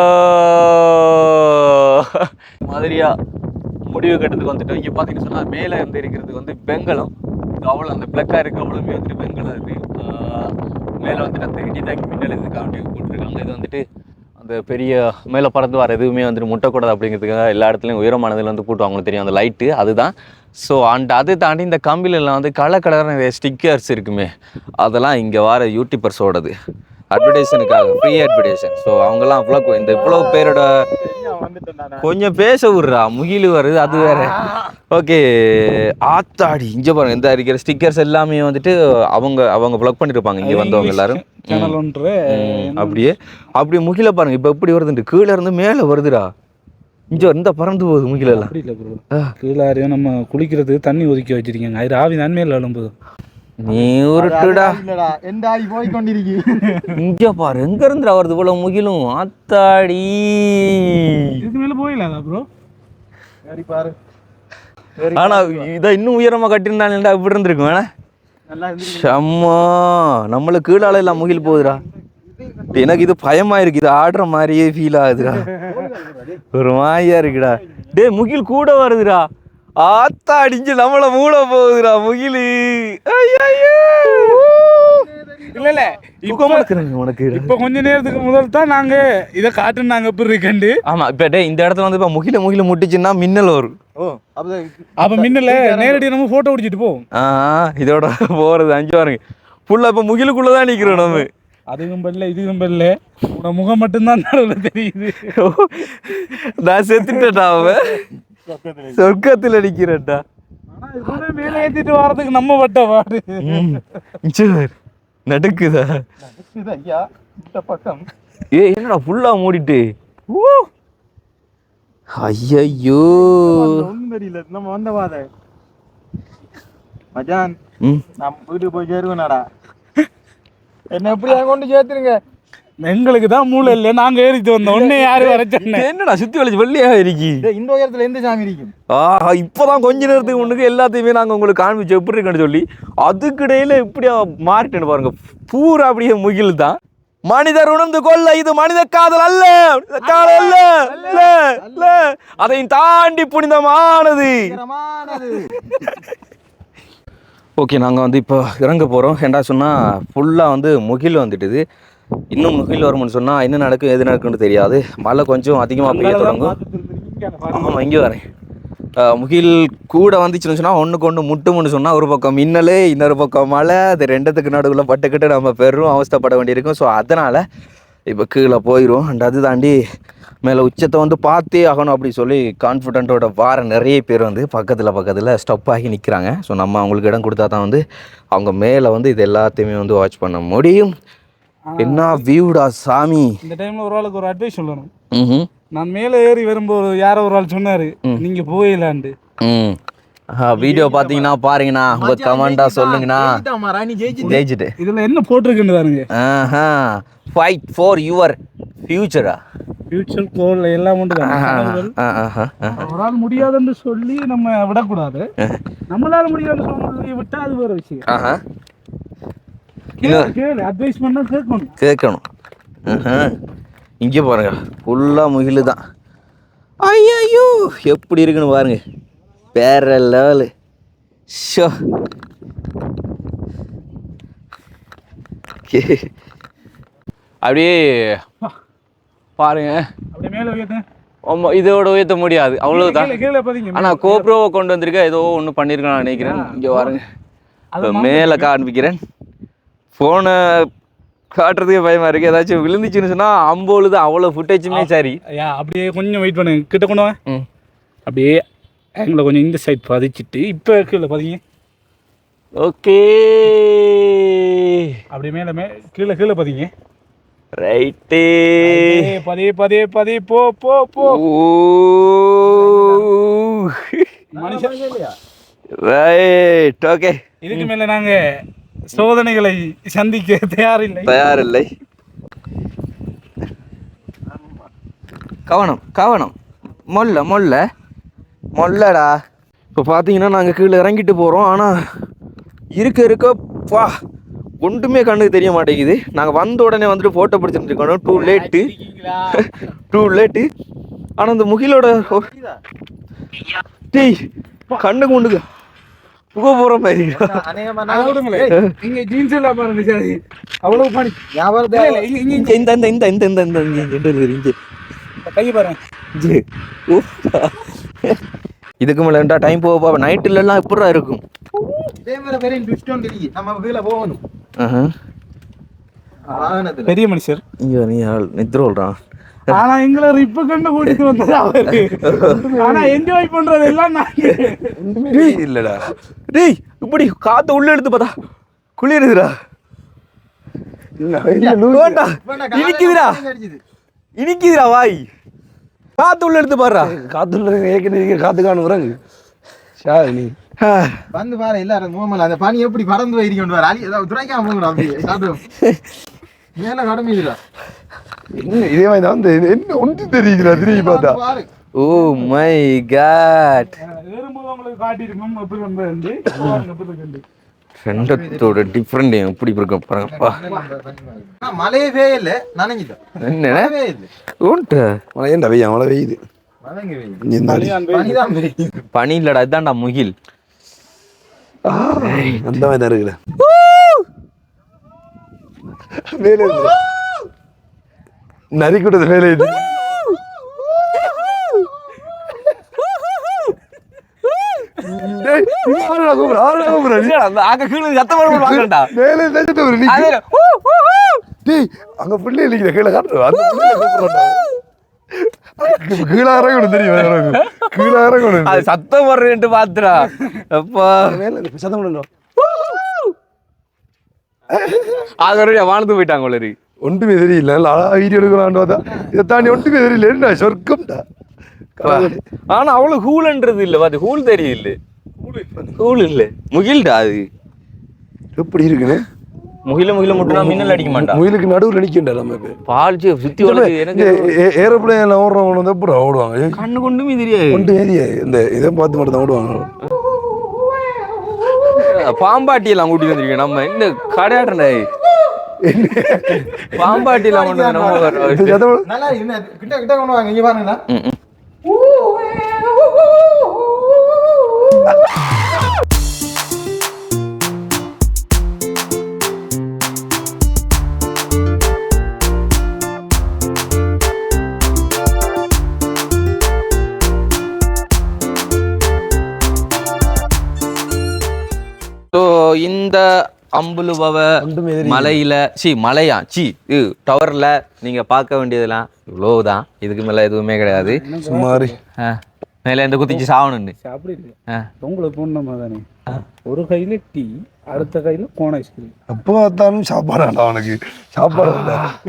மாதிரியா முடிவு கட்டத்துக்கு வந்துட்டோம். இங்கே பார்த்தீங்கன்னு சொன்னால் மேலே வந்து இருக்கிறது வந்து பெங்கலம். அவ்வளோ அந்த பிளக்காக இருக்குது அவ்வளோமே வந்துட்டு பெங்கலம் இருக்குது. மேலே வந்துட்டு அந்த இடி தாக்கி மின்னல் இதுக்காண்டி போட்டுருக்காங்க. இது வந்துட்டு அந்த பெரிய மேலே பறந்து வர எதுவுமே வந்துட்டு முட்டக்கூடாது அப்படிங்கிறதுக்காக எல்லா இடத்துலையும் உயரமானதில் வந்து போட்டுவாங்களுக்கு தெரியும் அந்த லைட்டு அதுதான். ஸோ அது தாண்டி இந்த கம்பிலெல்லாம் வந்து கலர் நிறைய ஸ்டிக்கர்ஸ் இருக்குமே அதெல்லாம் இங்கே வர யூடியூபர்ஸோடது அட்வர்டைஸனுக்காக ஃப்ரீ அட்வர்டைசன். ஸோ அவங்கெல்லாம் இவ்வளோ பேரோட கொஞ்சம் பேச விட்றா முகில் வருது அது வேற. ஓகே ஆத்தாடி இங்கே பாருங்க இந்த இருக்கிற ஸ்டிக்கர்ஸ் எல்லாமே வந்துட்டு அவங்க ப்ளக் பண்ணிருப்பாங்க இங்கே வந்தவங்க எல்லாரும். அப்படியே முகில பாருங்க இப்போ எப்படி வருதுன்ட்டு கீழே இருந்து மேலே வருதுடா. இங்கே இந்த பறந்து போகுது முகில எல்லாம். கீழே நம்ம குளிக்கிறது தண்ணி ஒதுக்கி வச்சிருக்கீங்க. அது ஆவி நன்மையில் எழும்புது. நீ உருட்டுடா போய் கொண்டிருக்கீ. இங்க பாரு எங்க இருந்து வருது இவ்வளவு முகிலும். ஆத்தாடி இதுக்கு மேல போயிடலாம் ப்ரோ. சரி பாரு. ஆனா இதை இன்னும் உயரமா கட்டிருந்தாலும் இப்படி இருந்திருக்கும் வேணா. அம்மா நம்மளுக்கு கீழால எல்லாம் முகில் போகுதுடா. எனக்கு இது பயமா இருக்கு. இது ஆடுற மாதிரியே ஃபீல் ஆகுதுடா. ஒரு மாயா இருக்குடா. டேய் முகில் கூட வருதுடா. ஆத்தா அடிஞ்சு நம்மள மூட போகுதுடா முகில். ஐயோ இல்ல உனக்கு இப்ப கொஞ்ச நேரத்துக்கு முதல் தான் நாங்க இதை காட்டுனாங்க எப்படி இருக்கண்டு. ஆமா இப்ப டேய் இந்த இடத்துல வந்து இப்ப முகில முட்டிச்சுன்னா மின்னல் வரும். அப்ப மின்னல நேரடியாக நம்ம போட்டோ பிடிச்சிட்டு போவோம். இதோட போறது 5 பாருங்க ஃபுல்லா இப்ப முகிலுக்குள்ளதான் நிக்கிறோம் நம்ம. அதுவும் பல்ல இதுவும் பல்ல உன முகம் மட்டும்தான் நடுவில் தெரியுது. நான் செத்துட்டேன்டா அவன் சொர்க்கத்துல நிக்கிறேன்டா. ஆனா இதுல மேல ஏத்திட்டு வர்றதுக்கு நம்ம பட்ட பாடு நடுக்குதா ஐயா இந்த பக்கம் என்னடா ஃபுல்லா மூடிட்டு. ஐயோ ஒண்ணும் தெரியல. நம்ம வந்த பாதை மச்சான் நம்ம வீட்டுக்கு போய் சேருவேனாடா. என்ன எப்படியா கொண்டு சேர்த்துருங்க. எங்களுக்கு தான் மூளை இல்லை, நாங்க ஏறிட்டு வந்தோம். ஒன்னே யாரு வர சொன்னேன். என்னடா சுத்தி வளைச்சு வெள்ளையா இருக்கு. இந்த உயரத்துல எந்த சாமி இருக்கும்? இப்பதான் கொஞ்ச நேரத்துக்கு முன்னுக்கு எல்லாத்தையுமே நாங்க உங்களுக்கு காண்பிச்சு எப்படி இருக்குன்னு சொல்லி அதுக்கிடையில இப்படியா மாறிட்டேன்னு பாருங்க. பூரா அப்படியே முகில் தான். மனிதர் உணர்ந்து கொள்ள இது மனித காதல் அல்ல, காதல் அல்ல, அதையும் தாண்டி புனிதமானது. ஓகே நாங்கள் வந்து இப்போ இறங்க போகிறோம். ஏண்டா சொன்னால் ஃபுல்லாக வந்து முகில் வந்துட்டுது. இன்னும் முகில் வரும்னு சொன்னால் என்ன நடக்கும் எது நடக்கும்னு தெரியாது. மழை கொஞ்சம் அதிகமாக பெய்ய தொடங்கும். ஆமாம் இங்கே வரேன். முகில் கூட வந்துச்சுன்னு சொன்னால் ஒன்றுக்கு ஒன்று முட்டும்னு சொன்னால் ஒரு பக்கம் மின்னல் இன்னொரு பக்கம் மழை, அது ரெண்டுத்துக்கு நடுவில் பட்டுக்கிட்டு நம்ம பெரும் அவஸ்தைப்பட வேண்டியிருக்கும். ஸோ அதனால் இப்போ கீழே போயிடும். அண்ட் அது தாண்டி மேலே உச்சத்தை வந்து பார்த்தே ஆகணும் அப்படி சொல்லி கான்ஃபிடென்ட்டோட வார நிறைய பேர் வந்து பக்கத்தில் ஸ்டப் ஆகி நிற்கிறாங்க. ஸோ நம்ம அவங்களுக்கு இடம் கொடுத்தா தான் வந்து அவங்க மேலே வந்து இது எல்லாத்தையுமே வந்து வாட்ச் பண்ண முடியும். என்ன வியூடா சாமி. இந்த டைமில் ஒரு ஆளுக்கு ஒரு அட்வைஸ் சொல்லணும். நான் மேலே ஏறி வரும்போது யாரோ ஒரு ஆள் சொன்னார் நீங்கள் போயிடலான்ட்டு. வீடியோ பார்த்தீங்கன்னா பாருங்கண்ணா, உங்க கமெண்டா சொல்லுங்கண்ணா. ஜெயிச்சுட்டு இதில் என்ன போட்டிருக்குன்னு பாருங்க. ஃபைட் ஃபார் யுவர் ஃபியூச்சரா, ஃபியூச்சர் கோல் எல்லாம் உண்டு. ஒரு ஆள் முடியாதுன்னு சொல்லி நம்ம விடக்கூடாது. நம்மளால முடியாதுன்னு சொல்லி விட்டா அது வேற விஷயம். அட்வைஸ் பண்ணா கேட்கணும். இங்கே பாருங்க ஃபுல்லாக முகில் தான். ஐயோ எப்படி இருக்குன்னு பாருங்க, வேற லெவலு. ஷோ அப்படியே பாருங்க. அப்படியே மேலே உயர்த்து. ஆமாம் இதோட உயர்த்த முடியாது அவ்வளோதான். கீழே பாத்தீங்க. ஆனால் கோப்ரோவை கொண்டு வந்திருக்கேன், ஏதோ ஒன்று பண்ணியிருக்கேன் நான் நினைக்கிறேன். இங்கே பாருங்க இப்போ மேலே காண்பிக்கிறேன். ஃபோனை காட்டுறதுக்கே பயமாக இருக்குது. ஏதாச்சும் விழுந்துச்சுன்னு சொன்னால் அம்போலு தான் அவ்வளோ ஃபுட்டேஜுமே. சரி அப்படியே கொஞ்சம் வெயிட் பண்ணுங்க, கிட்ட கொண்டு வா. அப்படியே ஆங்கில கொஞ்சம் இந்த சைட் பதிச்சுட்டு இப்போ கீழே பதிங்க. ஓகே அப்படியே மேலே கீழே பதிங்க. ரைட்டு பதே போ போ போ. மனுஷன் இல்லையா? Right okay. இதுக்கு மேலே நாங்கள் சோதனைகளை சந்திக்க தயாரில்லை. கவனம் மொல்லடா. இப்போ பார்த்தீங்கன்னா நாங்கள் கீழே இறங்கிட்டு போகிறோம். ஆனால் இருக்க பா ஒன்றுமே கண்ணுக்கு தெரிய மாட்டேங்குது. நாங்கள் வந்த உடனே வந்துட்டு ஃபோட்டோ பிடிச்சிட்டு இருக்கோம். Too late. ஆனால் அந்த முகிலோட டேய் கண்ணுக்கு ஒன்றுக்கு புகை போகிற மாதிரி. இங்கே ஜீன்ஸ் எல்லாம் பாருங்க, அவ்வளோ பணி இந்த கையை பாருங்க. இதுக்கு மேலே டைம் போக நைட்டுலலாம் எப்படா இருக்கும். பெரிய மனுஷர் இங்கே நீ நித்ரோல்றான். ஆனா எங்களை இப்ப கண்டு கூட்டிட்டு வந்தது அவரு. ஆனா என்ஜாய் பண்றது எல்லாம் இல்லடா. டேய் இப்படி காத்த உள்ள எடுத்து பார்த்தா குளிருதுடா. இனிக்குதுடா வாய். காத்து உள்ள எடுத்து பாடுறா. காத்து காணுறாங்க நீ வந்து பாரு எல்லாரும் மூமல அந்த பனி எப்படி பறந்து போயிருக்கோம். ஏதாவது துறைக்காம அப்படியே மேல கடமைதுடா. இதே மாதிரி தான் வந்து என்ன ஒன்று தெரியுதுடா திரும்பி பார்த்தா. Oh my god. உங்களுக்கு காட்டிருக்கோம் எப்படி வந்து ரெண்டத்தோட டிஃப்ரெண்ட் எப்படி இருக்கும் பாருங்கப்பா. மழையே இல்ல நனைஞ்சிட்டோம். என்ன மழை ஏன்டா வெய்யா மழை பெய்யுது. இந்த அடி. பனிதான் பெய்யுது. பனி இல்லடா இதான்டா முகில். அந்த மாதிரி தான் இருக்குல்ல. மேலே இருக்கு. நரி கூட்டது மேலே இது. அங்க கீழே சத்தம் வரும் பாக்கண்டா. மேலே தச்சிட்டு ஒரு நீ. டேய் அங்க புள்ளி இல்லைங்க கீழே காட்டுற. அந்த புள்ளி கூப்பிடுறா. கீழே இறங்கணும் தெரியும். கீழே இறங்கணும். அது சத்தம் வர்றேன்ட்டு பாத்துடா. அப்பா மேலே சத்தம் பண்ணணும். ஆகவே வாழ்ந்து போயிட்டாங்க உள்ளரி. ஒன்றுமே தெரியல. வீடியோ எடுக்கலான்னு பார்த்தா இதை தாண்டி ஒன்றுமே தெரியல. என்ன சொர்க்கம்டா. ஆனா அவ்வளவு ஹூல்ன்றது இல்ல. பாத்து ஹூல் தெரியல. ஹூல் இல்ல முகில்டா அது. எப்படி இருக்குன்னு முகில மட்டும் மின்னல் அடிக்க மாட்டான். முயலுக்கு நடுவில் நிற்கின்றா நம்ம பால் சுத்தி வளர்த்து எனக்கு ஏரோப்ளேன் ஓடுறவங்க வந்து எப்படி ஓடுவாங்க கண்ணு கொண்டுமே தெரியாது. ஒன்று ஏரியா இந்த இதை பார்த்து மட்டும் தான் ஓடுவாங்க. பாம்பாட்டி எல்லாம் கூட்டி வந்திருக்கேன் நம்ம. இந்த கடையாட்டா பாம்பாட்டி எல்லாம் கொண்டு வந்து நம்ம நல்லா இருக்கு. கிட்ட கிட்ட கொண்டு வாங்க. இங்க பாருங்களா. இந்த அம்புலுவ மலையில மலையா டவர்ல நீங்க பார்க்க வேண்டியதெல்லாம் இவ்வளவுதான். இதுக்கு மேல எதுவுமே கிடையாது. சுமாரி மேல எந்த குத்திச்சு சாவணுன்னு அப்படி இல்லை. பொங்கலை போடணுமா தானே. ஒரு கையில டீ, அடுத்த கையில கோன் ஐஸ்கிரீம். எப்போ பார்த்தாலும் சாப்பாடாண்டா அவனுக்கு. சாப்பாடு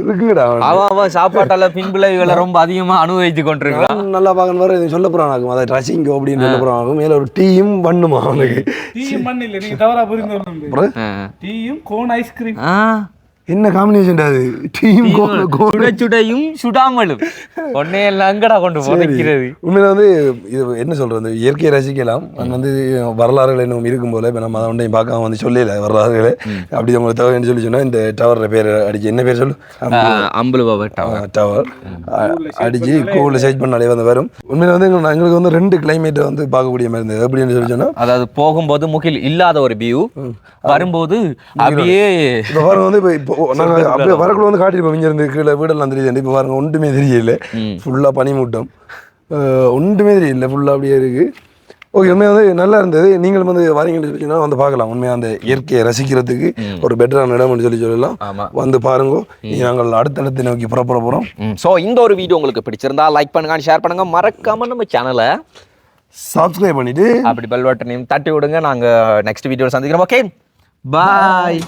இருக்குடா அவன் சாப்பாட்டால பின்புளைவுகளை ரொம்ப அதிகமா அனுபவித்து கொண்டிருக்கான். நல்லா பார்க்கணும் வர இது சொல்ல போறான். அதை ட்ரெஸ்ஸிங்கோ அப்படின்னு சொல்ல போறான். மேல ஒரு டீயும் பண்ணுமா அவனுக்கு. டீயும் மண் இல்லை. நீங்க தவறா புரிந்து. டீயும் கோன் ஐஸ்கிரீம். என்ன காம்பினேஷன் அது. டீயும் சுடையும் சுடாமலும் ஒன்னே எல்லாம் அங்கடா கொண்டு போகிறது. உண்மையில வந்து இது என்ன சொல்றது, இயற்கையை ரசிக்கலாம். வந்து வரலாறுகள் இன்னும் இருக்கும் போல. இப்போ நம்ம அதை ஒன்றையும் பார்க்காம வந்து சொல்லல வரலாறுகளை. அப்படி நம்மளுக்கு தகவல் சொல்லி சொன்னா இந்த டவர்ல பேர் அடிச்சு என்ன பேர் சொல்லு அம்புலுவ டவர் அடிச்சு கூகுளில் சர்ச் பண்ணாலே வந்து வரும். உண்மையில வந்து எங்களுக்கு வந்து 2 கிளைமேட்டை வந்து பார்க்கக்கூடிய மாதிரி இருந்தது. எப்படின்னு சொல்லி சொன்னா, அதாவது போகும்போது முகில் இல்லாத ஒரு வியூ, வரும்போது அப்படியே இப்போ பாருங்க வந்து இப்போ நாங்கள் அப்படியே வரக்குள்ள வந்து காட்டிருப்போம். இங்கே இருந்து கீழே வீடெல்லாம் தெரியுது. இப்போ பாருங்க ஒன்றுமே தெரியல. ஃபுல்லாக பனிமூட்டம். ஒன்றுமே தெரியல. ஃபுல்லாக அப்படியே இருக்கு. ஓகே உண்மையாக வந்து நல்லா இருந்தது. நீங்களும் வந்து வரீங்கன்னு சொல்லிச்சுன்னா வந்து பார்க்கலாம். உண்மையாக அந்த இயற்கையை ரசிக்கிறதுக்கு ஒரு பெட்டரான இடம்னு சொல்லலாம். வந்து பாருங்க. நாங்கள் அடுத்தடுத்து நோக்கி புறப்பட போகிறோம். ஸோ இந்த ஒரு வீடியோ உங்களுக்கு பிடிச்சிருந்தா லைக் பண்ணுங்க, ஷேர் பண்ணுங்க, மறக்காம நம்ம சேனலை சப்ஸ்கிரைப் பண்ணிட்டு அப்படி பெல் பட்டனையும் தட்டி விடுங்க. நாங்கள் நெக்ஸ்ட் வீடியோ சந்திக்கிறோம். Okay bye.